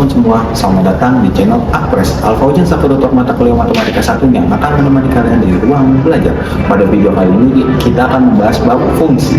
Semua, selamat datang di channel Apres. Alfaujan satu tutor mata kuliah matematika satunya akan menemani kalian di ruang belajar. Pada video kali ini kita akan membahas bab fungsi.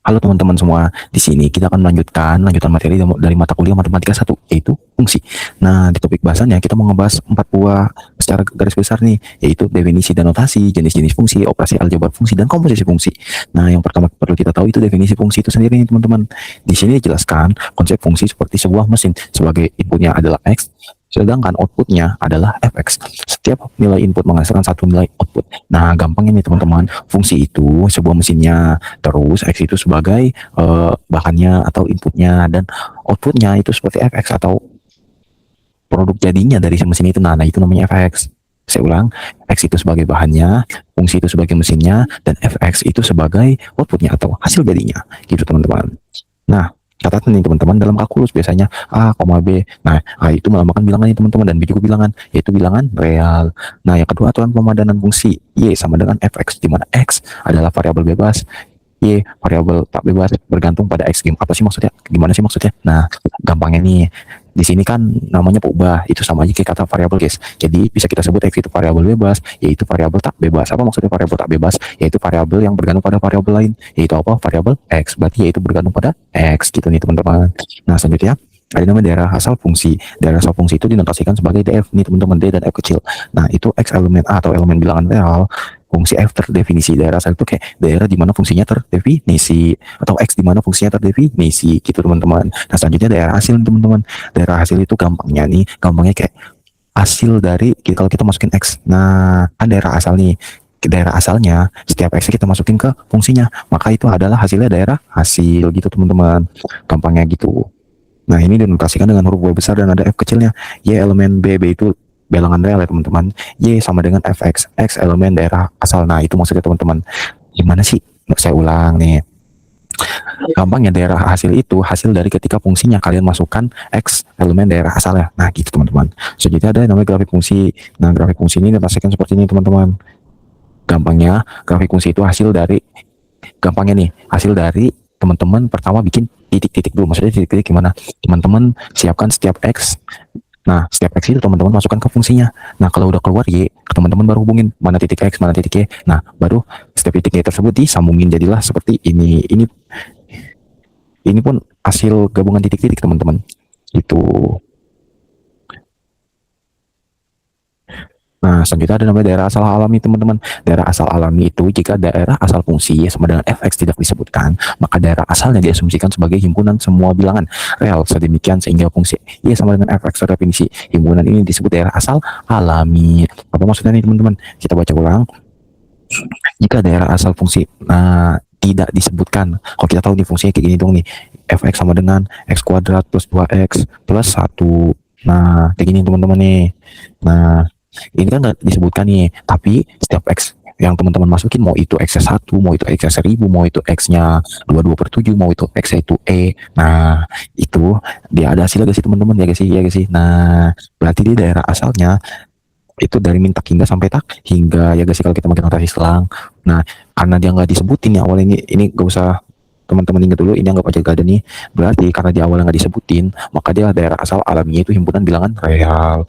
Halo teman-teman semua, di sini kita akan lanjutan materi dari mata kuliah matematika 1, yaitu fungsi. Nah, di topik bahasannya kita mau ngebahas 4 buah secara garis besar nih, yaitu definisi dan notasi, jenis-jenis fungsi, operasi aljabar fungsi, dan komposisi fungsi. Nah, yang pertama perlu kita tahu itu definisi fungsi itu sendiri nih teman-teman. Di sini dijelaskan konsep fungsi seperti sebuah mesin, sebagai inputnya adalah X, sedangkan outputnya adalah fx. Setiap nilai input menghasilkan satu nilai output. Nah, gampangnya nih teman-teman, fungsi itu sebuah mesinnya, terus x itu sebagai bahannya atau inputnya, dan outputnya itu seperti fx atau produk jadinya dari mesin itu. Nah, itu namanya fx. Saya ulang, x itu sebagai bahannya, fungsi itu sebagai mesinnya, dan fx itu sebagai outputnya atau hasil jadinya. Gitu teman-teman. Nah, catatan nih teman-teman, dalam kalkulus biasanya A, B. Nah, A itu melambangkan bilangan nih teman-teman, dan B juga bilangan, yaitu bilangan real. Nah, yang kedua aturan pemadanan fungsi. Y sama dengan fx, di mana x adalah variabel bebas, Y variabel tak bebas, bergantung pada x. Apa sih maksudnya? Gimana sih maksudnya? Nah, gampangnya nih, di sini kan namanya peubah, itu sama aja kayak kata variabel, guys. Jadi bisa kita sebut x itu variabel bebas, yaitu variabel tak bebas. Apa maksudnya variabel tak bebas? Yaitu variabel yang bergantung pada variabel lain, yaitu apa? Variabel x. Berarti yaitu bergantung pada x, gitu nih teman-teman. Nah, selanjutnya ada namanya daerah asal fungsi. Daerah asal fungsi itu dinotasikan sebagai df nih teman-teman, d dan f kecil. Nah, itu x elemen a atau elemen bilangan real, fungsi f terdefinisi. Daerah asal itu kayak daerah di mana fungsinya terdefinisi, atau x di mana fungsinya terdefinisi, gitu teman-teman. Nah, selanjutnya daerah hasil teman-teman. Daerah hasil itu gampangnya kayak hasil dari kalau kita masukin x. Nah, kan daerah asal nih, daerah asalnya setiap x kita masukin ke fungsinya, maka itu adalah hasilnya daerah hasil, gitu teman-teman. Gampangnya gitu. Nah, ini dinotasikan dengan huruf B besar dan ada f kecilnya. Y elemen B itu bilangan real ya teman-teman. Y sama dengan fx, x elemen daerah asal. Nah, itu maksudnya teman-teman. Gimana sih? Saya ulang nih. Gampangnya daerah hasil itu hasil dari ketika fungsinya kalian masukkan x elemen daerah asalnya. Nah, gitu teman-teman. Selanjutnya ada namanya grafik fungsi. Nah, grafik fungsi ini dinotasikan seperti ini teman-teman. Gampangnya grafik fungsi itu hasil dari teman-teman pertama bikin titik-titik dulu. Maksudnya titik-titik gimana? Teman-teman siapkan setiap x. Nah, setiap x itu teman-teman masukkan ke fungsinya. Nah, kalau udah keluar y, teman-teman baru hubungin mana titik x, mana titik y. Nah, baru setiap titik y tersebut disambungin, jadilah seperti ini. Ini pun hasil gabungan titik-titik teman-teman. Itu. Nah, selanjutnya ada namanya daerah asal alami teman-teman. Daerah asal alami itu jika daerah asal fungsi Y sama dengan fx tidak disebutkan, maka daerah asalnya diasumsikan sebagai himpunan semua bilangan real sedemikian sehingga fungsi Y sama dengan fx terdefinisi. Himpunan ini disebut daerah asal alami. Apa maksudnya nih teman-teman? Kita baca ulang. Jika daerah asal fungsi tidak disebutkan, kalau kita tahu nih fungsinya kayak gini dong nih, fx sama dengan x kuadrat plus 2x plus 1. Nah, kayak gini teman-teman nya. Nah, ini kan nggak disebutkan nih, tapi setiap x yang teman-teman masukin, mau itu x-nya 1, mau itu x-nya 1000, mau itu x-nya 22/7, mau itu x-nya itu e. Nah, itu dia ada hasilnya gak sih teman-teman? Ya gak sih? Nah, berarti di daerah asalnya itu dari min tak hingga sampai tak hingga, ya gak sih kalau kita pakai notasi selang. Nah, karena dia nggak disebutin ya awalnya, ini gak usah teman-teman ingat dulu, ini anggap aja gak ada nih. Berarti karena di awalnya nggak disebutin, maka dia daerah asal alaminya itu himpunan bilangan real.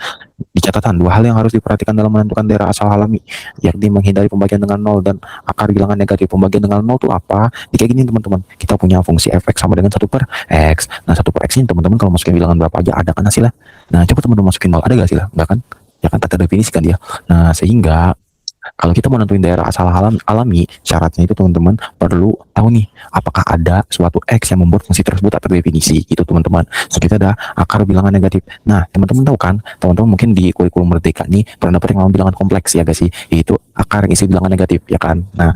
Di catatan, dua hal yang harus diperhatikan dalam menentukan daerah asal alami, yakni menghindari pembagian dengan 0 dan akar bilangan negatif. Pembagian dengan 0 itu apa? Kayak gini teman-teman, kita punya fungsi fx sama dengan 1/x. Nah, 1/x ini teman-teman kalau masukin bilangan berapa aja ada kan hasilnya. Nah, coba teman-teman masukin 0, ada gak hasilnya? Enggak kan? Ya kan, tak terdefinisikan dia. Nah, sehingga kalau kita mau nentuin daerah asal alami, syaratnya itu teman-teman perlu tahu nih, apakah ada suatu x yang membuat fungsi tersebut tak terdefinisi, gitu teman-teman. So, kita ada akar bilangan negatif. Nah, teman-teman tahu kan, teman-teman mungkin di kurikulum merdeka nih pernah dapat yang namanya bilangan kompleks, ya gak sih? Yaitu akar isi bilangan negatif, ya kan? Nah,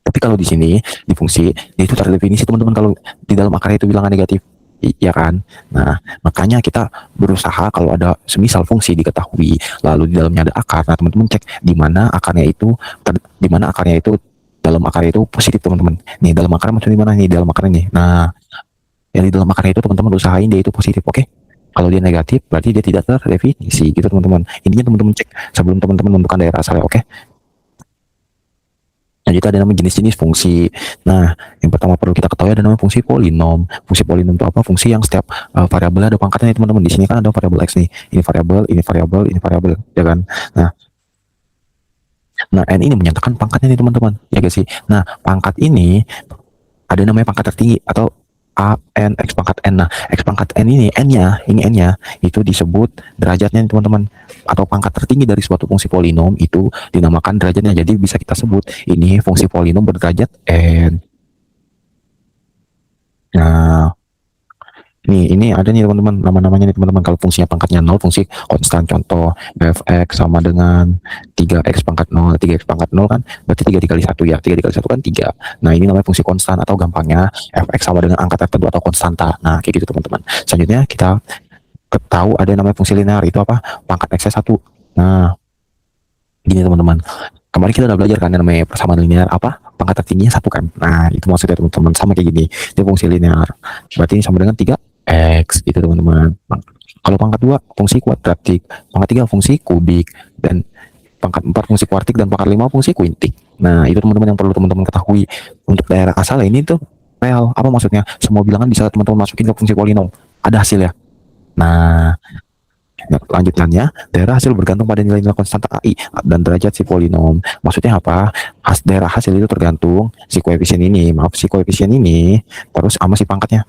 tapi kalau di sini di fungsi itu terdefinisi teman-teman kalau di dalam akar itu bilangan negatif. Iya kan? Nah, makanya kita berusaha kalau ada semisal fungsi diketahui, lalu di dalamnya ada akar. Nah, teman-teman cek di mana akarnya itu, dalam akarnya itu positif teman-teman. Nih, dalam akarnya maksudnya di mana nih? Dalam akarnya nih. Nah, yang di dalam akarnya itu teman-teman usahain dia itu positif, oke? Kalau dia negatif, berarti dia tidak terdefinisi gitu teman-teman. Intinya teman-teman cek sebelum teman-teman menentukan daerah asalnya, oke? Nah, itu ada namanya jenis-jenis fungsi. Nah, yang pertama perlu kita ketahui ada namanya fungsi polinom. Fungsi polinom itu apa? Fungsi yang setiap variabel ada pangkatnya teman-teman. Di sini kan ada variabel x nih. Ini variabel, ini variabel, ini variabel, ya kan? Nah, n ini menyatakan pangkatnya nih teman-teman. Ya guys sih. Nah, pangkat ini ada namanya pangkat tertinggi atau a n x pangkat n. Nah, x pangkat n ini n-nya itu disebut derajatnya nih, teman-teman, atau pangkat tertinggi dari suatu fungsi polinom itu dinamakan derajatnya. Jadi bisa kita sebut ini fungsi polinom berderajat n. Nah, ini ada nih teman-teman, nama-namanya nih teman-teman. Kalau fungsinya pangkatnya 0, fungsi konstan. Contoh f(x) sama dengan 3x pangkat 0. 3x pangkat 0 kan berarti 3 dikali 1 ya. 3 dikali 1 kan 3. Nah, ini namanya fungsi konstan, atau gampangnya f(x) sama dengan angka tertentu atau konstanta. Nah, kayak gitu teman-teman. Selanjutnya kita tahu ada yang namanya fungsi linear. Itu apa? Pangkat x-nya 1. Nah, gini teman-teman. Kemarin kita udah belajar kan yang namanya persamaan linear, apa? Pangkat tertingginya 1 kan. Nah, itu maksudnya teman-teman, sama kayak gini. Ini fungsi linear. Berarti ini sama dengan 3x itu teman-teman. Kalau pangkat 2 fungsi kuadratik, pangkat 3 fungsi kubik, dan pangkat 4 fungsi kuartik, dan pangkat 5 fungsi kuintik. Nah, itu teman-teman yang perlu teman-teman ketahui. Untuk daerah asal ini tuh real. Apa maksudnya? Semua bilangan bisa teman-teman masukin ke fungsi polinom. Ada hasilnya. Nah, lanjutannya, daerah hasil bergantung pada nilai-nilai konstanta AI dan derajat si polinom. Maksudnya apa? Daerah hasil itu tergantung si koefisien ini, terus sama si pangkatnya.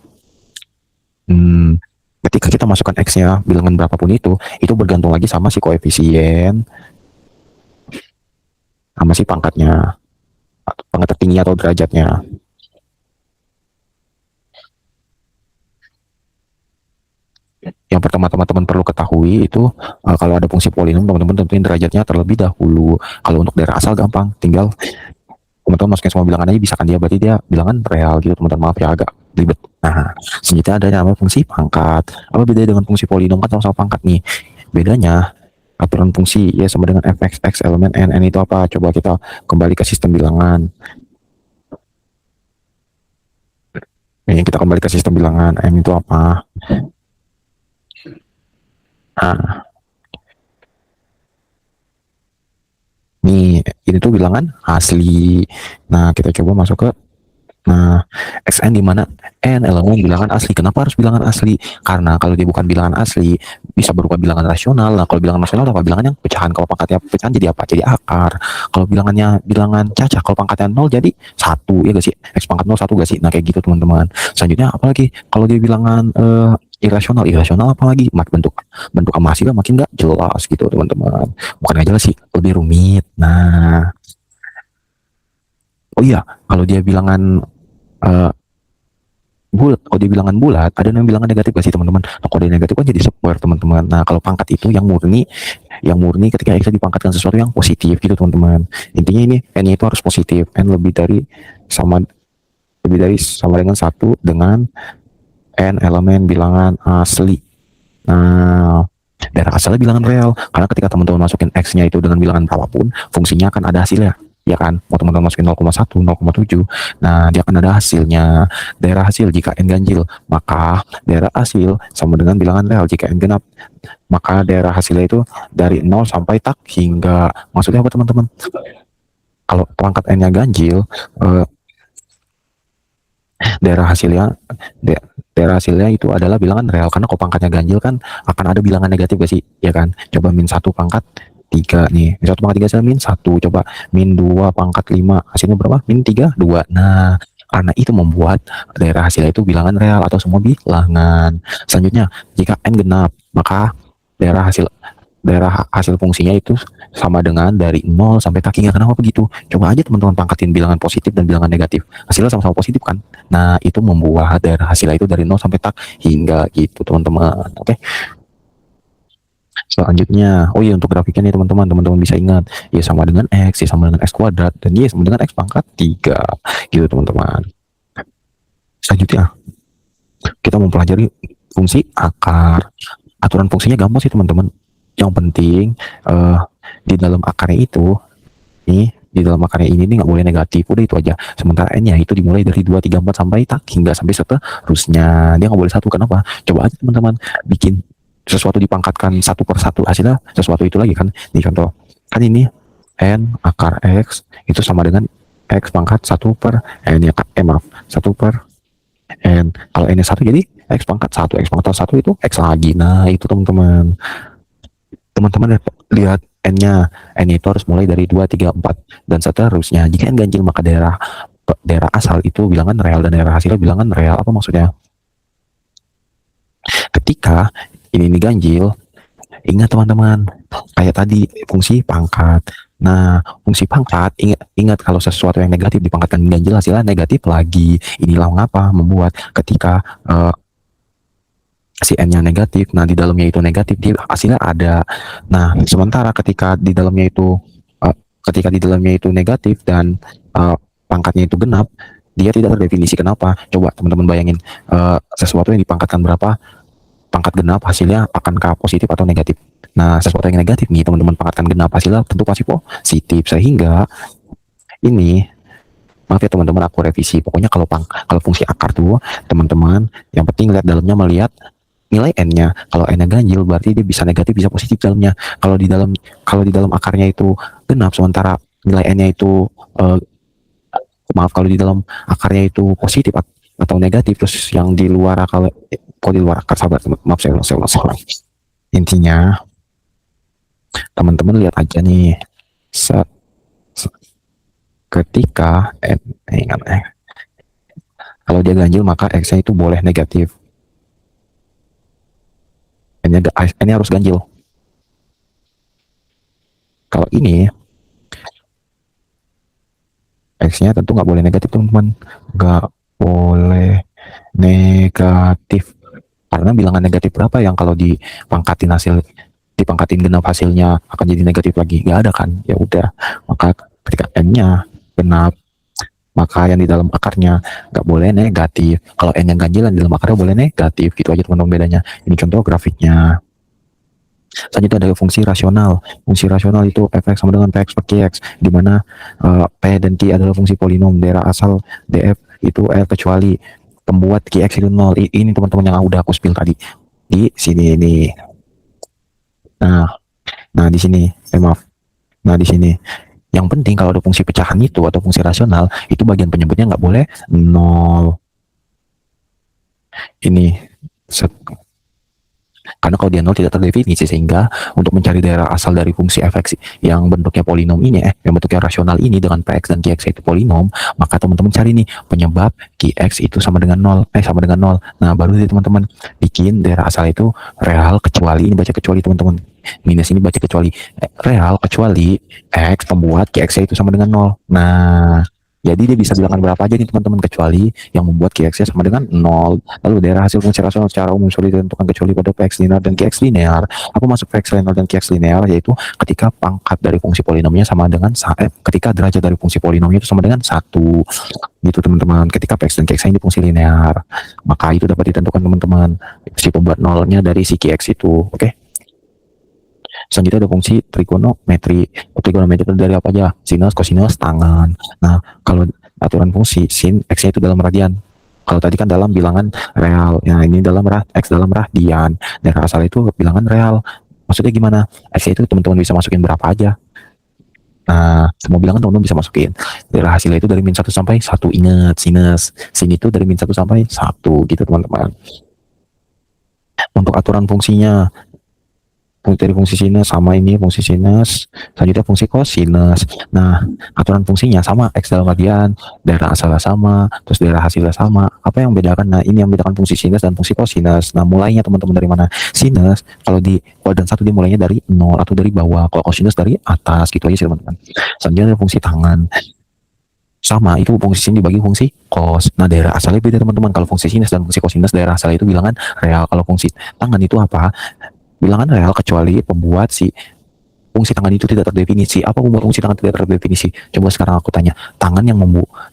Ketika kita masukkan x-nya bilangan berapapun itu bergantung lagi sama si koefisien, sama si pangkatnya, pangkat tertinggi atau derajatnya. Yang pertama teman-teman perlu ketahui itu kalau ada fungsi polinom, teman-teman tentuin derajatnya terlebih dahulu. Kalau untuk daerah asal gampang, tinggal teman-teman masukin semua bilangan aja bisa kan, dia berarti dia bilangan real gitu teman-teman. Maaf ya agak ribet. Nah, selanjutnya ada namanya fungsi pangkat. Apa bedanya dengan fungsi polinom? Kan sama-sama pangkat nih. Bedanya aturan fungsi ya sama dengan f(x), x elemen n. N itu apa? Coba kita kembali ke sistem bilangan. Ini kita kembali ke sistem bilangan. N itu apa? Nah, nih ini tuh bilangan asli. Nah, kita coba masuk ke xn di mana n elemen bilangan asli. Kenapa harus bilangan asli? Karena kalau dia bukan bilangan asli bisa berupa bilangan rasional. Nah, kalau bilangan rasional apa? Bilangan yang pecahan. Kalau pangkatnya pecahan jadi apa? Jadi akar. Kalau bilangannya bilangan caca, kalau pangkatnya 0 jadi 1, ya gak sih? X pangkat 0 1 gak sih? Nah, kayak gitu teman-teman. Selanjutnya apalagi kalau dia bilangan irasional apalagi bentuk sama hasilnya makin gak jelas gitu teman-teman. Bukan gak jelas sih, lebih rumit. Nah, oh iya, kalau dia bilangan bulat, kalau dia bilangan bulat, ada yang bilangan negatif gak sih teman-teman? Nah, kalau dia negatif kan jadi square teman-teman. Nah, kalau pangkat itu yang murni ketika x dipangkatkan sesuatu yang positif gitu teman-teman. Intinya ini n itu harus positif, n lebih dari sama dengan 1 dengan n elemen bilangan asli. Nah, daerah asalnya bilangan real, karena ketika teman-teman masukin x-nya itu dengan bilangan berapapun, fungsinya akan ada hasilnya, ya kan? Mau teman-teman masukin 0,1, 0,7, nah dia akan ada hasilnya. Daerah hasil jika n ganjil, maka daerah hasil sama dengan bilangan real. Jika n genap, maka daerah hasilnya itu dari 0 sampai tak hingga. Maksudnya apa teman-teman? Kalau pangkat n-nya ganjil, daerah hasilnya itu adalah bilangan real, karena kalau pangkatnya ganjil kan akan ada bilangan negatif gak sih, ya kan? Coba min 1 pangkat 3 nih, min 1 pangkat 3 hasilnya min 1, coba min 2 pangkat 5 hasilnya berapa? Min 3, 2. Nah, karena itu membuat daerah hasilnya itu bilangan real atau semua bilangan. Selanjutnya, jika n genap, maka daerah hasil fungsinya itu sama dengan dari 0 sampai tak hingga. Kenapa begitu? Coba aja teman-teman pangkatin bilangan positif dan bilangan negatif, hasilnya sama-sama positif kan? Nah, itu membuat daerah hasilnya itu dari 0 sampai tak hingga gitu teman-teman. Oke. Selanjutnya, oh iya, untuk grafiknya nih teman-teman bisa ingat y sama dengan x, y sama dengan x kuadrat, dan y sama dengan x pangkat 3 gitu teman-teman. Selanjutnya kita mempelajari fungsi akar. Aturan fungsinya gampang sih teman-teman. Yang penting di dalam akarnya itu di dalam akarnya ini nggak boleh negatif, udah itu aja. Sementara n-nya itu dimulai dari 2, 3, 4 sampai tak hingga sampai seterusnya. Dia nggak boleh 1. Kenapa? Coba aja teman-teman bikin sesuatu dipangkatkan 1/1 hasilnya sesuatu itu lagi kan. Di contoh kan ini n akar x itu sama dengan x pangkat 1/n ya kak, maaf 1/n. Kalau n nya 1 jadi x pangkat 1, x pangkat 1 itu x lagi. Nah itu teman-teman lihat n nya itu harus mulai dari 2, 3, 4 dan seterusnya. Jika n ganjil maka daerah asal itu bilangan real dan daerah hasilnya bilangan real. Apa maksudnya? Ketika ini ganjil, ingat teman-teman, kayak tadi fungsi pangkat. Nah, fungsi pangkat, ingat kalau sesuatu yang negatif dipangkatkan ganjil hasilnya negatif lagi. Inilah mengapa membuat ketika si n-nya negatif, nah di dalamnya itu negatif, dia hasilnya ada. Nah, sementara ketika di dalamnya itu negatif dan pangkatnya itu genap, dia tidak terdefinisi. Kenapa? Coba teman-teman bayangin, sesuatu yang dipangkatkan berapa pangkat genap hasilnya akankah positif atau negatif. Nah, sesuatu yang negatif nih teman-teman pangkatkan genap hasilnya tentu pasti positif. Sehingga ini, maaf ya teman-teman, aku revisi. Pokoknya kalau fungsi akar tuh teman-teman, yang penting lihat dalamnya, melihat nilai n-nya. Kalau n-nya ganjil berarti dia bisa negatif bisa positif dalamnya. Kalau di dalam akarnya itu genap sementara nilai n-nya itu kalau di dalam akarnya itu positif atau negatif, terus yang di luar akar, kok di luar akar, sabar, maaf saya ulang. Intinya teman-teman lihat aja nih, ketika kalau dia ganjil maka x-nya itu boleh negatif, n-nya harus ganjil. Kalau ini x-nya tentu nggak boleh negatif teman-teman, nggak boleh negatif, karena bilangan negatif berapa yang kalau dipangkatin genap hasilnya akan jadi negatif lagi? Nggak ada kan? Ya udah, maka ketika n-nya genap maka yang di dalam akarnya nggak boleh negatif. Kalau n yang ganjil, yang di dalam akarnya boleh negatif. Gitu aja teman-teman bedanya. Ini contoh grafiknya. Selanjutnya ada fungsi rasional. Fungsi rasional itu fx sama dengan px per qx, di mana p dan q adalah fungsi polinom. Daerah asal df itu L kecuali pembuat qx itu 0. Ini teman-teman yang udah aku spill tadi di sini ini. Nah di sini, maaf. Nah di sini yang penting kalau ada fungsi pecahan itu atau fungsi rasional itu bagian penyebutnya nggak boleh 0. Ini karena kalau dia 0 tidak terdefinisi, sehingga untuk mencari daerah asal dari fungsi fx yang bentuknya polinom ini, yang bentuknya rasional ini dengan px dan qx itu polinom, maka teman-teman cari nih penyebab qx itu sama dengan 0, sama dengan 0. Nah, baru teman-teman bikin daerah asal itu real kecuali, ini baca kecuali teman-teman, minus ini baca kecuali, real kecuali x pembuat qx itu sama dengan 0. Nah, jadi dia bisa bilangan berapa aja nih teman-teman, kecuali yang membuat qx sama dengan 0. Lalu daerah hasil fungsi rasional secara umum sulit ditentukan kecuali pada px linear dan qx linear. Apa maksud px linear dan qx linear? Yaitu ketika pangkat dari fungsi polinomnya sama dengan ketika derajat dari fungsi polinomnya itu sama dengan 1. Gitu teman-teman. Ketika px dan qx ini fungsi linear, maka itu dapat ditentukan teman-teman si pembuat nolnya dari si qx itu. Oke. Selanjutnya ada fungsi trigonometri. Trigonometri itu dari apa aja? Sinus, kosinus, tangan. Nah, kalau aturan fungsi sin x-nya itu dalam radian. Kalau tadi kan dalam bilangan real. Nah, ini dalam x dalam radian. Daerah asal itu bilangan real. Maksudnya gimana? X-nya itu teman-teman bisa masukin berapa aja. Nah, semua bilangan teman-teman bisa masukin. Daerah hasilnya itu dari min 1 sampai 1. Ingat, sinus. Sin itu dari min 1 sampai 1. Gitu teman-teman. Untuk aturan fungsinya, dari fungsi sinus sama ini fungsi sinus, selanjutnya fungsi kosinus. Nah, aturan fungsinya sama, x dalam radian, daerah asalnya sama, terus daerah hasilnya sama. Apa yang membedakan? Nah, ini yang membedakan fungsi sinus dan fungsi kosinus. Nah, mulainya teman-teman dari mana? Sinus kalau di kuadran 1 dia mulainya dari 0 atau dari bawah, kalau kosinus dari atas. Gitu aja sih teman-teman. Selanjutnya ada fungsi tangan. Sama, itu fungsi sin dibagi fungsi cos. Nah, daerah asalnya beda teman-teman. Kalau fungsi sinus dan fungsi kosinus, daerah asalnya itu bilangan real. Kalau fungsi tangan itu apa? Bilangan real kecuali pembuat si fungsi tangan itu tidak terdefinisi. Apa pembuat fungsi tangan tidak terdefinisi? Coba sekarang aku tanya, tangan yang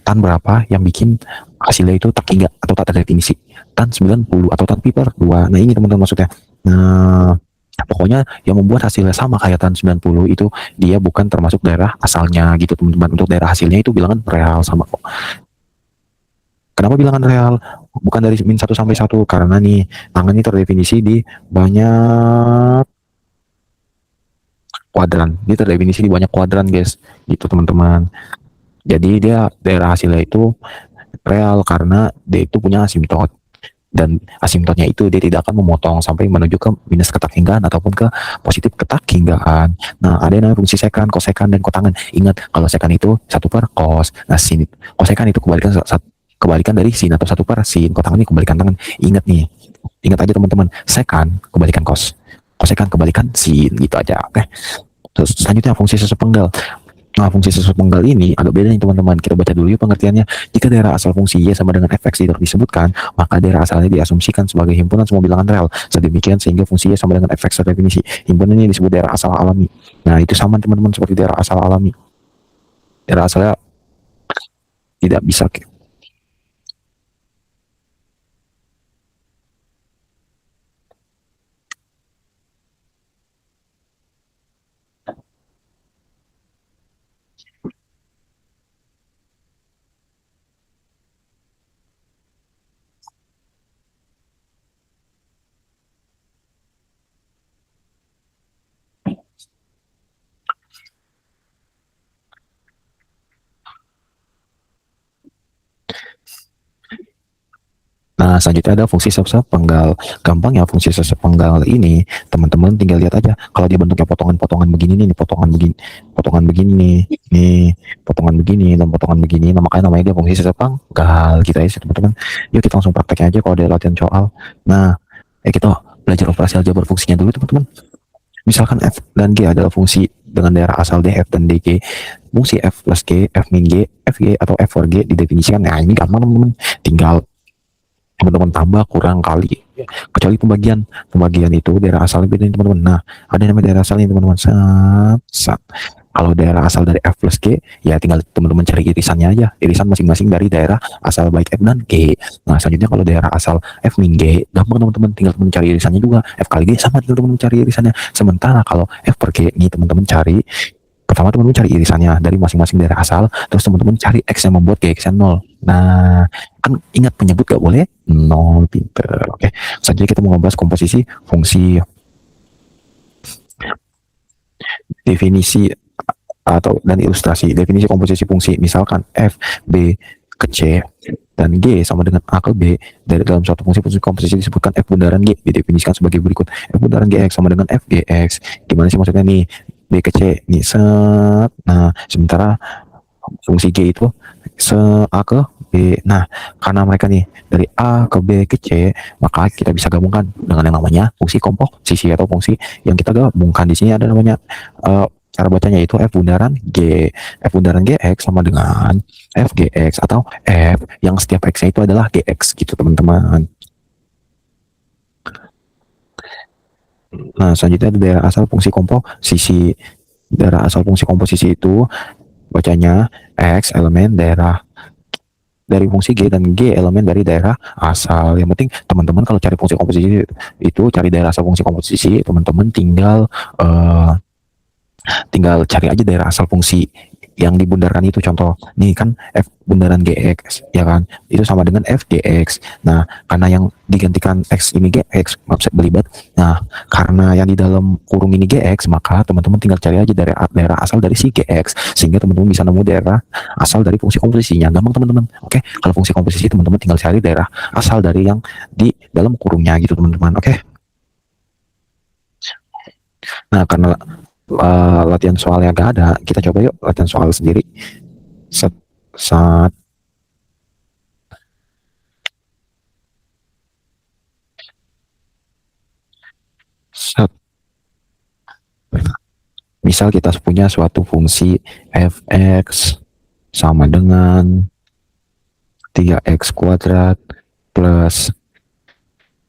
tan berapa yang bikin hasilnya itu tak 3 atau tak terdefinisi? Tan 90 atau tan pi per 2. Nah, ini teman-teman maksudnya. Nah, pokoknya yang membuat hasilnya sama kayak tan 90 itu dia bukan termasuk daerah asalnya gitu teman-teman. Untuk daerah hasilnya itu bilangan real sama kok. Kenapa bilangan real? bukan dari min 1 sampai 1 karena nih tangan ini terdefinisi di banyak kuadran. Dia terdefinisi di banyak kuadran, guys. Gitu, teman-teman. Jadi dia daerah hasilnya itu real karena dia itu punya asimtot. Dan asimtotnya itu dia tidak akan memotong sampai menuju ke minus ketak hinggaan ataupun ke positif ketak hinggaan. Nah, ada yang namanya fungsi sekan, kosekan, dan kotangen. Ingat, kalau sekan itu 1 per cos. Nah, sin, kosekan itu kebalikan dari sin atau 1 per sin. Kotangen ini kebalikan tangan. Ingat nih, ingat aja teman-teman, sekan kebalikan cos, kosekan kebalikan sin, gitu aja. Oke. Terus selanjutnya fungsi sesepenggal. Nah, fungsi sesepenggal ini agak beda nih teman-teman. Kita baca dulu yuk pengertiannya. Jika daerah asal fungsi Y sama dengan fx tidak disebutkan, maka daerah asalnya diasumsikan sebagai himpunan semua bilangan real. Sedemikian sehingga fungsi Y sama dengan fx terdefinisi. Himpunan ini disebut daerah asal alami. Nah, itu sama teman-teman seperti daerah asal alami. Daerah asalnya tidak bisa. Nah, selanjutnya ada fungsi sesepenggal. Gampang ya fungsi sesepenggal ini, teman-teman tinggal lihat aja. Kalau dia bentuknya potongan-potongan begini nih, potongan begini nih, potongan begini dan potongan begini. Nah, makanya namanya dia fungsi sesepenggal gitu ya, teman-teman. Yuk kita langsung prakteknya aja kalau ada latihan soal. Nah, kita belajar operasi aljabar fungsinya dulu, teman-teman. Misalkan f dan g adalah fungsi dengan daerah asal d, f dan dg. Fungsi f plus g, f min g, fg atau f for g didefinisikan. Nah, ini gampang, teman-teman. Tinggal teman-teman tambah kurang kali, kecuali pembagian itu daerah asalnya beda teman-teman. Nah, ada namanya daerah asalnya teman-teman. Kalau daerah asal dari f plus g, ya tinggal teman-teman cari irisannya aja, irisan masing-masing dari daerah asal baik f dan g. Nah, selanjutnya kalau daerah asal f min g, gampang teman-teman, tinggal teman cari irisannya juga. F kali g sama, tinggal teman cari irisannya. Sementara kalau f per g ini teman-teman cari, pertama teman-teman cari irisannya dari masing-masing daerah asal, terus teman-teman cari x yang membuat gx yang 0. Nah, kan ingat penyebut gak boleh 0, pinter. Oke, selanjutnya kita mau ngebahas komposisi fungsi. Definisi atau dan ilustrasi definisi komposisi fungsi. Misalkan f, b ke c dan g sama dengan a ke b. Dari dalam suatu fungsi komposisi disebutkan f bundaran g, didefinisikan sebagai berikut. F bundaran gx sama dengan f gx. Gimana sih maksudnya nih? B ke C nih, set. Nah, sementara fungsi G itu A ke B. Nah, karena mereka nih dari A ke B ke C, maka kita bisa gabungkan dengan yang namanya fungsi komposisi atau fungsi yang kita gabungkan. Di sini ada namanya cara bacanya itu f bundaran G. F bundaran Gx sama dengan f Gx atau f yang setiap x-nya itu adalah Gx gitu, teman-teman. Nah, selanjutnya ada daerah asal fungsi komposisi. Daerah asal fungsi komposisi itu bacanya X elemen daerah dari fungsi G dan G elemen dari daerah asal. Yang penting teman-teman kalau cari fungsi komposisi itu cari daerah asal fungsi komposisi, teman-teman tinggal cari aja daerah asal fungsi yang dibundarkan itu. Contoh nih kan f bundaran gx ya kan, itu sama dengan f gx. Nah, karena yang digantikan x ini gx, maaf saya belibet. Nah, karena yang di dalam kurung ini gx, maka teman-teman tinggal cari aja daerah asal dari si gx, sehingga teman-teman bisa nemu daerah asal dari fungsi komposisinya. Gampang teman-teman. Oke, kalau fungsi komposisi teman-teman tinggal cari daerah asal dari yang di dalam kurungnya gitu, teman-teman. Oke. Nah, karena latihan soalnya gak ada, kita coba yuk latihan soal sendiri. Set. Misal kita punya suatu fungsi fx sama dengan 3x kuadrat plus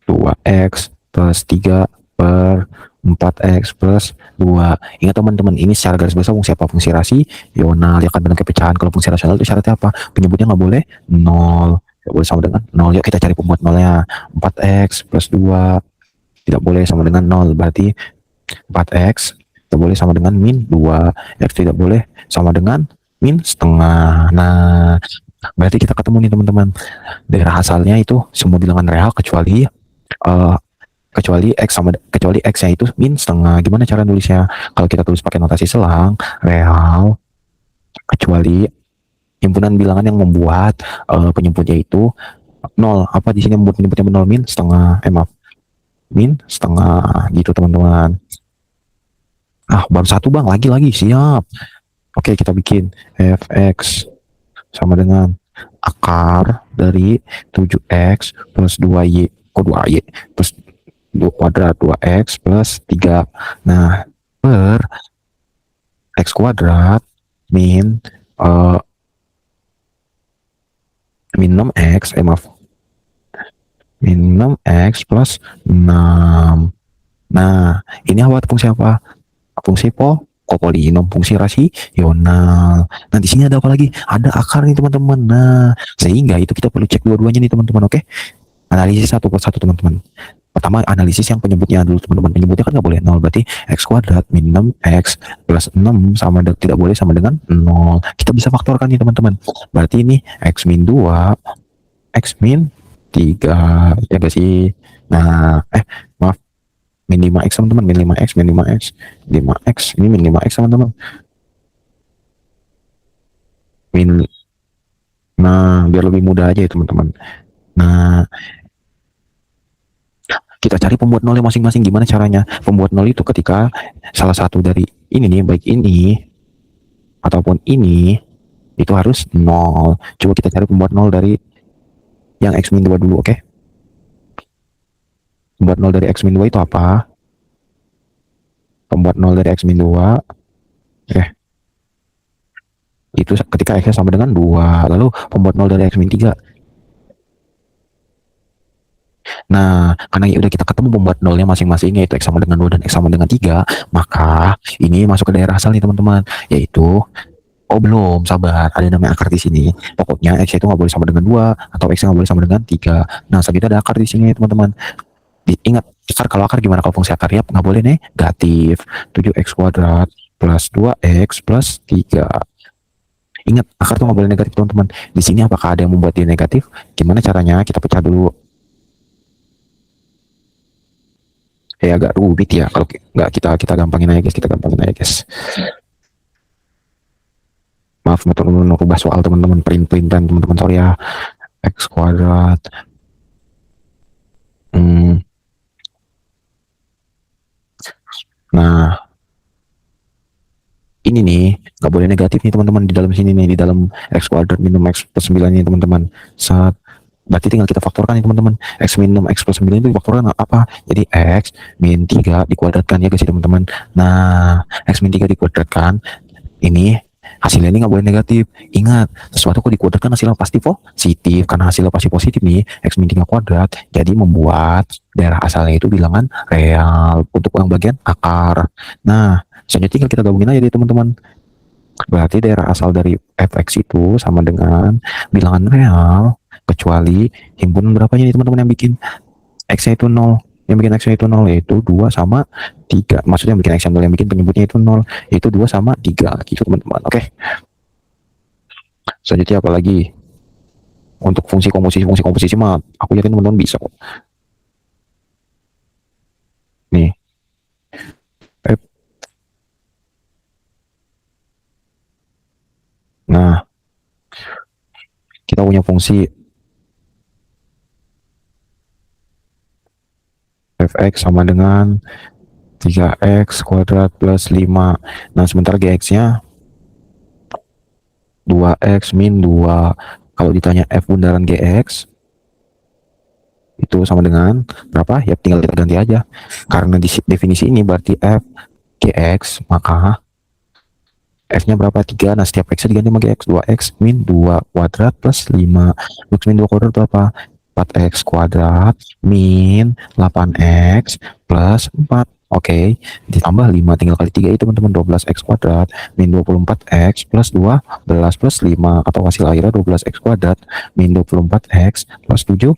2x plus 3 per 4x plus 2. Ingat teman-teman, ini secara garis besar fungsi apa? Fungsi rasional, ya kan, bentuknya pecahan. Kalau fungsi rasional itu syaratnya apa? Penyebutnya nggak boleh 0, tidak boleh sama dengan 0. Yuk kita cari pembuat nolnya. 4x plus 2 tidak boleh sama dengan 0, berarti 4x tidak boleh sama dengan min 2, x tidak boleh sama dengan min setengah. Nah, Berarti kita ketemu nih teman-teman. Daerah asalnya itu semua bilangan real eh, kecuali kecuali x-nya itu min setengah. Gimana cara nulisnya? Kalau kita tulis pakai notasi selang, real kecuali himpunan bilangan yang membuat penyebutnya itu nol. Apa di sini membuat penyebutnya nol? Min setengah. Maaf, min setengah gitu teman-teman. Baru satu bang, lagi siap. Oke, kita bikin fx sama dengan akar dari 7x plus 2y. Kok 2y? Plus 2 kuadrat 2x plus 3. Nah, per x kuadrat min min 6x, maaf, min 6x plus 6. Nah, ini fungsi apa? Fungsi polinom, fungsi rasional. Nah, di sini ada apa lagi? Ada akar nih teman-teman. Nah, sehingga itu kita perlu cek dua-duanya nih teman-teman. Oke, analisis satu persatu teman-teman. Pertama, analisis yang penyebutnya dulu teman-teman. Penyebutnya kan nggak boleh 0, berarti x kuadrat min 6x plus 6 tidak boleh sama dengan 0. Kita bisa faktorkan nih teman-teman. Berarti ini x min 2, x min 3, ya gak sih? Nah, maaf, min 5x teman-teman, min 5x, min 5x, 5x, ini min 5x teman-teman. Nah, biar lebih mudah aja ya teman-teman. Nah, kita cari pembuat nolnya masing-masing. Gimana caranya? Pembuat nol itu ketika salah satu dari ini nih, baik ini ataupun ini, itu harus nol. Coba kita cari pembuat nol dari yang x min 2 dulu, oke? Pembuat nol dari x min 2 itu apa? Pembuat nol dari x min 2, itu ketika x sama dengan 2. Lalu pembuat nol dari x min 3. Nah, karena udah kita ketemu pembuat nolnya masing-masing, yaitu x sama dengan 2 dan x sama dengan 3, maka ini masuk ke daerah asal nih teman-teman, yaitu belum, sabar, ada namanya akar di sini. Pokoknya x itu nggak boleh sama dengan 2 atau x nggak boleh sama dengan 3. Nah, selanjutnya ada akar di sini teman-teman. Ingat, kalau akar gimana? Kalau fungsi akar ya nggak boleh negatif. 7x kuadrat plus 2x plus 3. Ingat, akar tuh nggak boleh negatif teman-teman. Di sini apakah ada yang membuat dia negatif? Gimana caranya? Kita pecah dulu. Agak rumit ya. Kalau nggak kita gampangin aja guys. Maaf, teman-teman, rubah soal teman-teman, print-printan teman-teman, sorry ya. X kuadrat. Nah, ini nih nggak boleh negatif nih teman-teman, di dalam sini nih, di dalam x kuadrat minum x plus 9 ini teman-teman. Berarti tinggal kita faktorkan nih teman-teman. X minum x plus 9 itu faktorkan apa? Jadi x min 3 dikuadratkan ya guys teman-teman. Nah, x min 3 dikuadratkan, ini hasilnya ini nggak boleh negatif. Ingat, sesuatu kok dikuadratkan hasilnya pasti positif. Karena hasilnya pasti positif nih, x min 3 kuadrat, jadi membuat daerah asalnya itu bilangan real untuk yang bagian akar. Nah, selanjutnya tinggal kita gabungin aja deh teman-teman. Berarti daerah asal dari fx itu sama dengan bilangan real kecuali himpunan berapanya nih teman-teman yang bikin x-nya itu 0. Yang bikin x-nya itu 0 yaitu 2 sama 3. Maksudnya yang bikin x-nya 0, yang bikin penyebutnya itu 0, yaitu 2 sama 3 gitu teman-teman. Oke. Selanjutnya apa lagi? Untuk fungsi komposisi mah aku yakin teman-teman bisa kok. Nih. Nah, kita punya fungsi fx sama dengan 3x kuadrat plus 5. Nah, sementara gx-nya 2x min 2. Kalau ditanya f bundaran gx itu sama dengan berapa? Ya tinggal kita ganti aja. Karena di definisi ini berarti f gx, maka f-nya berapa? 3. Nah, setiap x diganti sama gx. 2x min 2 kuadrat plus 5. X min 2 kuadrat berapa? 4x kuadrat min 8x plus 4. Oke, ditambah 5, tinggal kali 3 itu teman-teman, 12x kuadrat min 24x plus 12 plus 5, atau hasil akhirnya 12x kuadrat min 24x plus 17.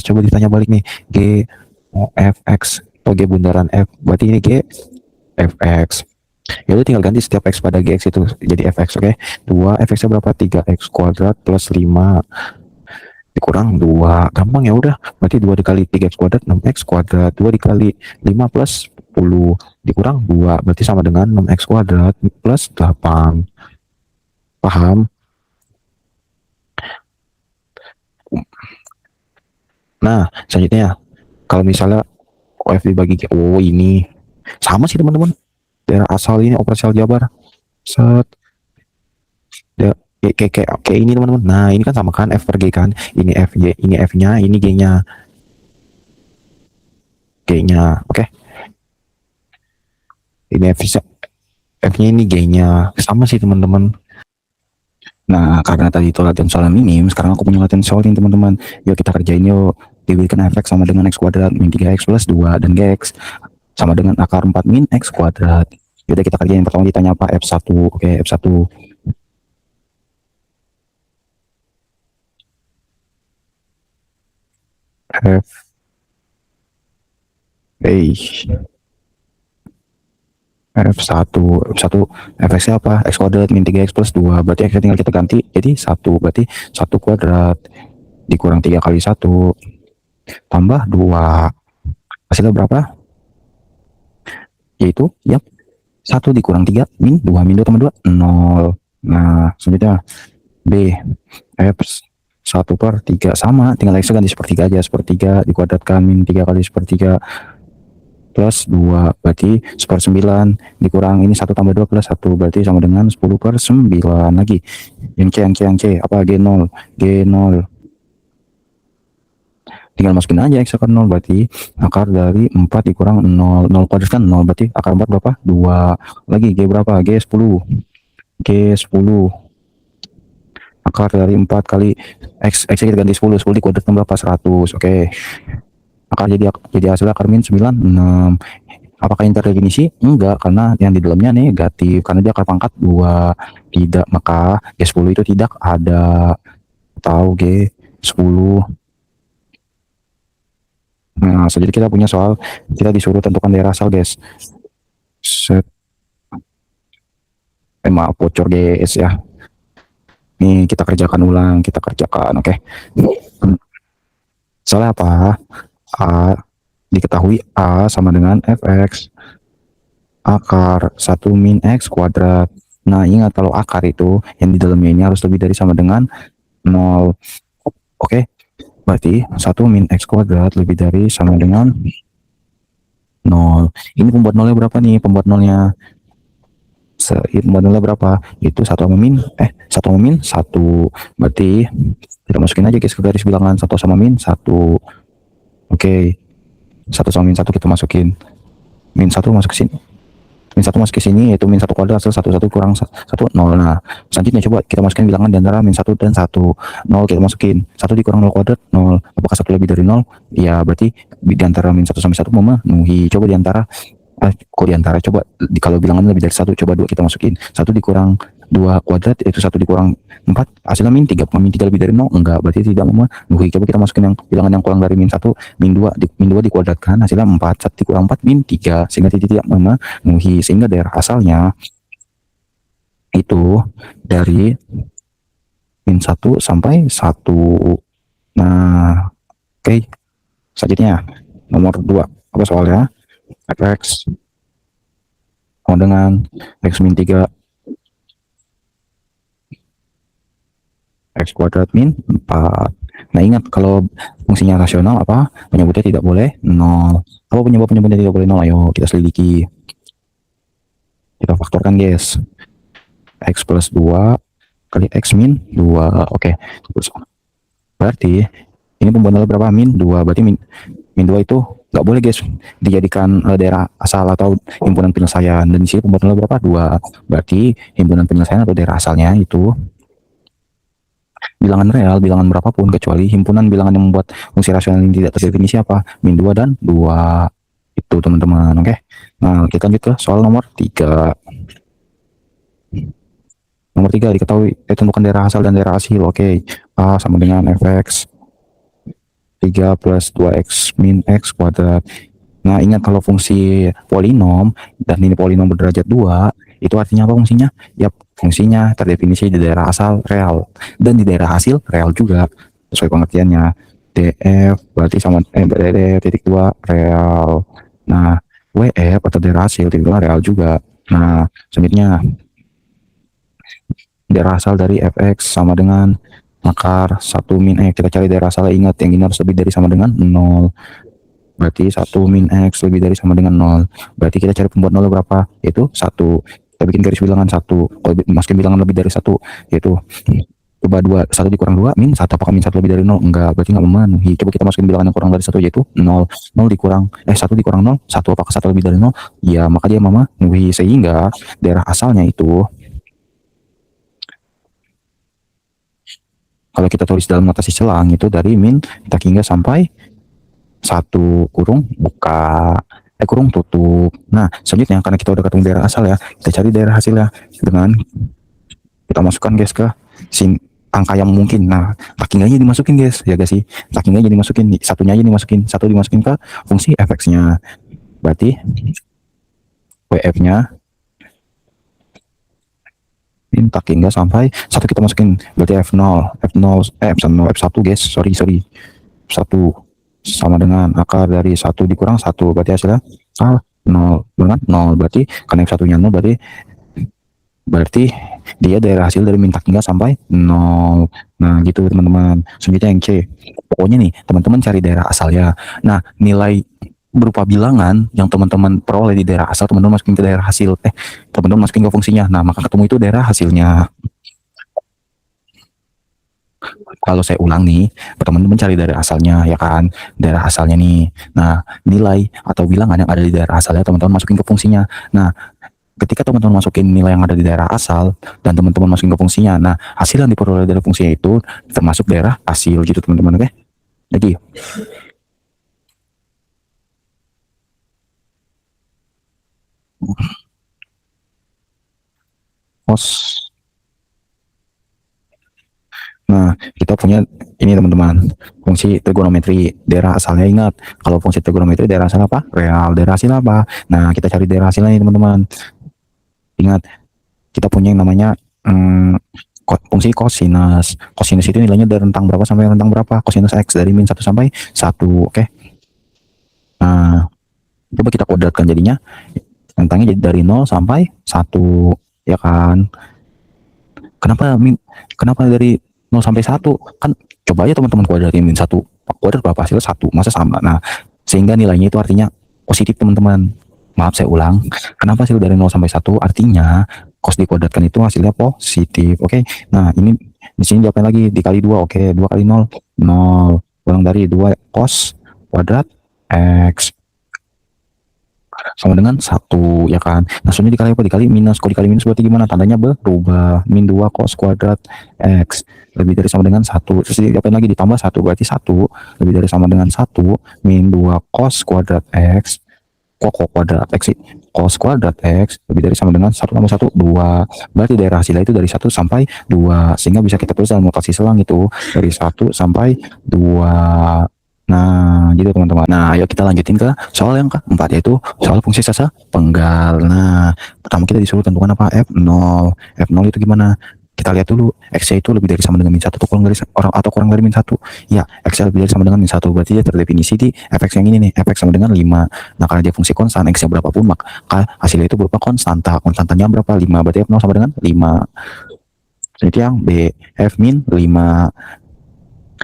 Coba ditanya balik nih, g fx atau g bundaran f, berarti ini g fx. Ya udah tinggal ganti setiap x pada gx itu jadi fx, oke. 2 fx-nya berapa? 3x kuadrat plus 5 dikurang 2. Gampang ya udah. Berarti 2 dikali 3x kuadrat 6x kuadrat. 2 dikali 5 plus 10 dikurang 2. Berarti sama dengan 6x kuadrat plus 8. Paham? Nah, selanjutnya kalau misalnya OF dibagi ini sama sih teman-teman. Daerah asal ini operasi aljabar. Set. Kayak ini teman-teman. Nah, ini kan sama kan F per G kan. Ini F Y, ini F-nya, ini G-nya. G-nya, oke. Ini F-nya ini G-nya. Sama sih teman-teman. Nah, karena tadi itu latihan soal minim, sekarang aku punya latihan soal ini teman-teman. Yuk kita kerjain yuk. Diberikan fx sama dengan x kuadrat min 3x plus 2 dan gx sama dengan akar 4 min x kuadrat. Yaudah kita kerjain. Pertama ditanya apa? F1. Oke, F1. F F1 fx-nya apa? X kuadrat min 3x plus 2. Berarti x tinggal kita ganti jadi 1. Berarti 1 kuadrat dikurang 3 kali 1 tambah 2. Hasilnya berapa? Yaitu, yap, 1 dikurang 3 min 2. Min 2 tambah 2, 0. Nah, selanjutnya B. F1 per 3 sama. Tinggal x ganti sepertiga aja. Sepertiga dikuadratkan min 3 kali sepertiga plus 2 berarti 1/9 dikurang ini 1 tambah 2 plus 1 berarti sama dengan 10/9 lagi. Yang C apa? G0 tinggal masukin aja x akar 0 berarti akar dari 4 dikurang 0 kuadrat kan 0 berarti akar 4 berapa? 2 lagi. G berapa? G10 akar dari 4 kali x kita ganti 10 dikuadratkan berapa? 100. oke. Akar jadi hasil akar min 96. Apakah interdefinisi? Enggak, karena yang di dalamnya negatif karena dia akar pangkat 2. Tidak, maka G10 itu tidak ada atau G10. Nah, jadi kita punya soal, kita disuruh tentukan daerah asal, guys. Set. Maaf, bocor, guys ya. Nih, kita kerjakan ulang, oke. Soalnya apa? A diketahui A sama dengan fx akar 1 min x kuadrat. Nah, ingat kalau akar itu yang di dalamnya ini harus lebih dari sama dengan 0. Oke. Berarti 1 min x kuadrat lebih dari sama dengan 0. Ini pembuat nolnya berapa nih? Pembuat nolnya berapa? Itu 1 sama min 1. Berarti kita masukin aja guys ke garis bilangan 1 sama min 1. Oke. 1 sama min 1 kita masukin. Min 1 masuk ke sini. Min 1 masuk ke sini yaitu min 1 kuadrat hasil 1 kurang 1 0. Nah, selanjutnya coba kita masukin bilangan di antara min 1 dan 1. 0 kita masukin. 1 dikurang 0 kuadrat 0. Apakah 1 lebih dari 0? Ya, berarti di antara min 1 sampai 1 memenuhi. Coba di antara coba kalau bilangan lebih dari 1 coba 2 kita masukin. 1 dikurang 2 kuadrat itu 1 dikurang 4 hasilnya min 3. Min 3 lebih dari 0? Enggak, berarti tidak memenuhi. Coba kita masukin yang bilangan yang kurang dari min 1, min 2 dikuadratkan hasilnya 4. 1 dikurang 4 min 3 sehingga tidak memenuhi. Sehingga daerah asalnya itu dari min 1 sampai 1. Nah, oke. Selanjutnya nomor 2 apa soalnya? Fx sama dengan x min 3 x kuadrat min 4. Nah, ingat kalau fungsinya rasional apa? Penyebutnya tidak boleh 0. Apa penyebutnya tidak boleh 0? Ayo kita selidiki. Kita faktorkan, guys. X plus 2 kali x min 2. Oke. Berarti ini pembuat nol berapa? Min 2. Berarti min 2 itu nggak boleh, guys, dijadikan daerah asal atau himpunan penyelesaian. Dan di sini pembuat nol berapa? 2. Berarti himpunan penyelesaian atau daerah asalnya itu bilangan real, bilangan berapapun kecuali himpunan bilangan yang membuat fungsi rasional ini tidak terdefinisi apa? Min 2 dan 2. Itu teman-teman, oke. Nah, kita lanjut ke soal nomor 3. Nomor 3 diketahui tentukan daerah asal dan daerah hasil. Oke. A sama dengan fx 3 plus 2x min x kuadrat. Nah, ingat kalau fungsi polinom dan ini polinom berderajat 2 Itu artinya apa fungsinya? Yap, fungsinya terdefinisi di daerah asal real dan di daerah hasil real juga sesuai pengertiannya. DF berarti sama DF titik 2 real. Nah, WF atau daerah hasil titik 2 real juga. Nah, selanjutnya daerah asal dari fx sama dengan akar 1 min x. Kita cari daerah asal, ingat yang ini harus lebih dari sama dengan 0. Berarti 1 min x lebih dari sama dengan 0. Berarti kita cari pembuat 0 berapa? Yaitu 1. Kita bikin garis bilangan 1. Kalau masukin bilangan lebih dari 1, yaitu coba 2, 1 dikurang 2, min 1. Apakah min 1 lebih dari 0? Enggak, berarti enggak memenuhi. Coba kita masukin bilangan yang kurang dari 1, yaitu 0. 0 dikurang, 1 dikurang 0, 1. Apakah 1 lebih dari 0? Ya, maka dia memenuhi. Sehingga daerah asalnya itu, kalau kita tulis dalam notasi selang, itu dari min kita hingga sampai 1 kurung buka, kurung tutup. Nah, selanjutnya karena kita udah ketemu daerah asal ya, kita cari daerah hasilnya dengan kita masukkan guys ke angka yang mungkin. Nah, saking aja dimasukin guys, ya guys sih, saking aja dimasukin, satunya aja dimasukin, 1 dimasukin ke fungsi fx-nya. Berarti wf-nya tak hingga sampai 1 kita masukin, berarti f1 guys, sorry 1 sama dengan akar dari 1 dikurang 1, berarti hasilnya 0 dengan 0. Berarti karena f satunya 0, berarti dia daerah hasil dari min tak hingga sampai 0. Nah gitu teman-teman. Selanjutnya yang C, pokoknya nih teman-teman cari daerah asal ya. Nah nilai berupa bilangan yang teman-teman peroleh di daerah asal, teman-teman masukin ke daerah hasil, teman-teman masukin ke fungsinya. Nah maka ketemu itu daerah hasilnya. Kalau saya ulang nih, teman-teman cari daerah asalnya ya kan, daerah asalnya nih. Nah, nilai atau bilangan yang ada di daerah asalnya teman-teman masukin ke fungsinya. Nah, ketika teman-teman masukin nilai yang ada di daerah asal dan teman-teman masukin ke fungsinya, nah hasil yang diperoleh dari fungsinya itu termasuk daerah hasil gitu teman-teman. Oke? Jadi cos. Nah, kita punya ini teman-teman, fungsi trigonometri. Daerah asalnya ingat, kalau fungsi trigonometri daerah asal apa? Real. Daerah hasil apa? Nah, kita cari daerah hasilnya nih teman-teman. Ingat, kita punya yang namanya fungsi kosinus. Kosinus itu nilainya dari rentang berapa sampai rentang berapa? Kosinus x dari min 1 sampai 1. Oke. Nah, coba kita kuadratkan jadinya. Rentangnya jadi dari 0 sampai 1, ya kan? Kenapa dari 0 sampai 1? Kan coba aja teman-teman kuadratin min 1. Kuadrat berapa? Hasilnya 1. Masa sama? Nah, sehingga nilainya itu artinya positif teman-teman. Maaf saya ulang. Kenapa hasil dari 0 sampai 1? Artinya cos dikuadratkan itu hasilnya positif. Oke. Nah, ini di sini diapain lagi? Dikali 2. Oke, 2 kali 0 0. Kurang dari 2 cos kuadrat x sama dengan 1, ya kan. Nah, soalnya dikali apa? Dikali minus. Kalau dikali minus berarti gimana? Tandanya berubah. Min 2 cos kuadrat x lebih dari sama dengan 1. Terus diapain lagi? Ditambah 1. Berarti 1 lebih dari sama dengan 1 min 2 cos kuadrat x. Kok kuadrat x sih? Cos kuadrat x lebih dari sama dengan 1 tambah 1, 2. Berarti daerah hasilnya itu dari 1 sampai 2. Sehingga bisa kita tulis dalam notasi selang itu dari 1 sampai 2. Nah, gitu teman-teman. Nah, ayo kita lanjutin ke soal yang keempat, yaitu soal fungsi sesa penggal. Nah, pertama kita disuruh tentukan apa? F0. F0 itu gimana? Kita lihat dulu, x itu lebih dari sama dengan min 1 atau kurang dari min 1. Ya, x lebih dari sama dengan min 1. Berarti dia terdefinisi di fx yang ini nih, fx sama dengan 5. Nah, karena dia fungsi konstan, x nya berapapun, maka hasilnya itu berupa konstanta. Konstantanya berapa? 5. Berarti f0 sama dengan 5. Jadi yang B, f min 5.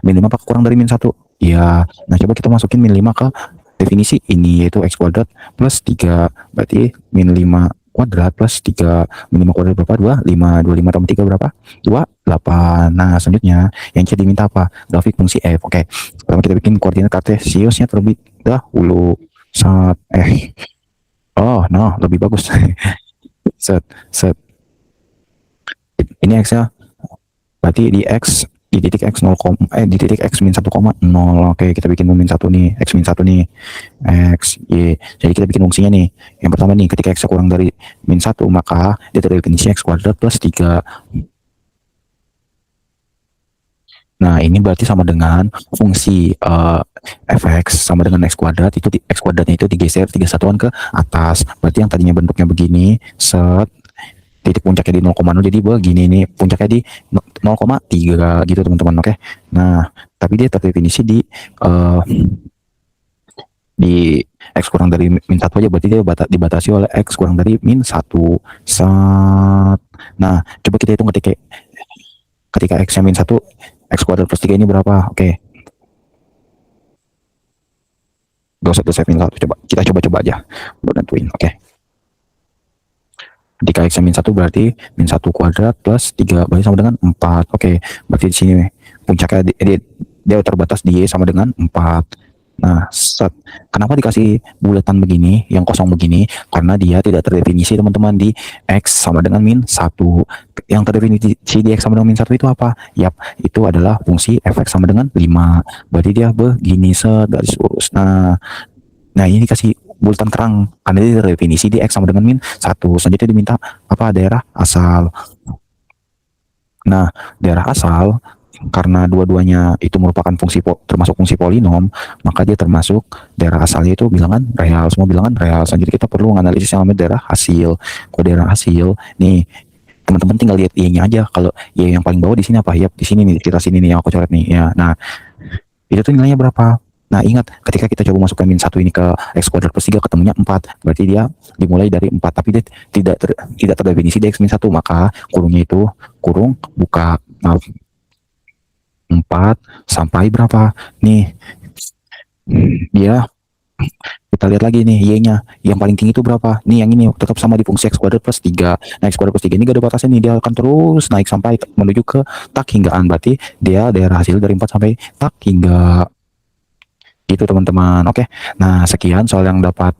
Min 5 apakah kurang dari min 1? Ya, nah coba kita masukin min 5 ke definisi ini, yaitu x kuadrat plus 3. Berarti min 5 kuadrat plus 3. Min 5 kuadrat berapa? 25. 25 tambah 3 berapa? 28. Nah, selanjutnya yang C diminta apa? Grafik fungsi f. Oke. Pertama kita bikin koordinat kartesiusnya terlebih dahulu. Oh, no, lebih bagus. set. Ini x-nya. Berarti di x di titik x 0, di titik x min 1,0. Oke, kita bikin min 1 nih, x min 1 nih, x y. Jadi kita bikin fungsinya nih. Yang pertama nih, ketika x kurang dari min 1, maka dia terdefinisi x kuadrat plus 3. Nah, ini berarti sama dengan fungsi fx sama dengan x kuadrat, itu x kuadratnya itu digeser 3 satuan ke atas. Berarti yang tadinya bentuknya begini, set, titik puncaknya di 0,0, jadi begini nih puncaknya di 0,3 gitu teman-teman. Oke, nah tapi dia terdefinisi di X kurang dari min 1 aja, berarti dia dibatasi oleh X kurang dari min 1. Nah coba kita hitung ketika X nya min 1, X kuadrat plus 3 ini berapa? Oke, gak usah min 1, kita coba aja buat nentuin. Oke, ketika X nya min 1 berarti min 1 kuadrat plus 3 berarti sama dengan 4. Oke, berarti di sini puncaknya dia terbatas di Y sama dengan 4. Nah, kenapa dikasih bulatan begini, yang kosong begini? Karena dia tidak terdefinisi teman-teman di X sama dengan min 1. Yang terdefinisi di X sama dengan min 1 itu apa? Yap, itu adalah fungsi fx sama dengan 5. Berarti dia begini garis lurus. Nah ini dikasih bulatan kerang karena dia terdefinisi di X sama dengan min 1. Selanjutnya diminta apa? Daerah asal. Nah, daerah asal karena dua-duanya itu merupakan termasuk fungsi polinom, maka dia termasuk daerah asalnya itu bilangan real, semua bilangan real. Selanjutnya kita perlu menganalisis yang namanya daerah hasil. Kalau daerah hasil nih teman-teman tinggal lihat Y-nya aja. Kalau Y yang paling bawah di sini apa? Ya di sini nih, kita sini nih yang aku coret nih ya. Nah itu tuh nilainya berapa? Nah ingat, ketika kita coba masukkan min 1 ini ke X kuadrat plus 3 ketemunya 4. Berarti dia dimulai dari 4, tapi dia tidak terdefinisi di X min 1, maka kurungnya itu kurung buka, maaf, 4 sampai berapa nih dia, kita lihat lagi nih Y-nya yang paling tinggi itu berapa nih, yang ini tetap sama di fungsi X kuadrat plus 3. Nah X kuadrat plus 3 ini gak ada batasnya nih, dia akan terus naik sampai menuju ke tak hinggaan. Berarti dia daerah hasil dari 4 sampai tak hingga gitu teman-teman. Oke, nah sekian soal yang dapat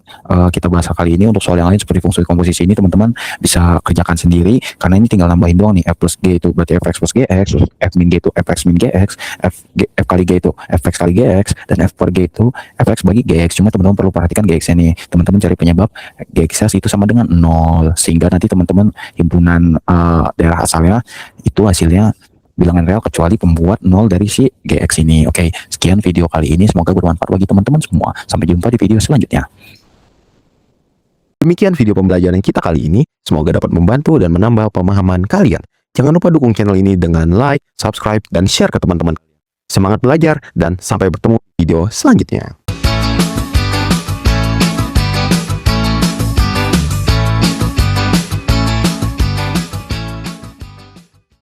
kita bahas kali ini. Untuk soal yang lain seperti fungsi komposisi ini teman-teman bisa kerjakan sendiri, karena ini tinggal nambahin doang nih. F plus G itu berarti fx plus gx, F min G itu fx min gx, F kali G itu fx kali gx, dan F per G itu fx bagi gx. Cuma teman-teman perlu perhatikan gx nya nih, teman-teman cari penyebab gx itu sama dengan 0, sehingga nanti teman-teman himpunan daerah asalnya itu hasilnya bilangan real kecuali pembuat 0 dari si GX ini. Oke, sekian video kali ini. Semoga bermanfaat bagi teman-teman semua. Sampai jumpa di video selanjutnya. Demikian video pembelajaran kita kali ini. Semoga dapat membantu dan menambah pemahaman kalian. Jangan lupa dukung channel ini dengan like, subscribe, dan share ke teman-teman. Semangat belajar dan sampai bertemu di video selanjutnya.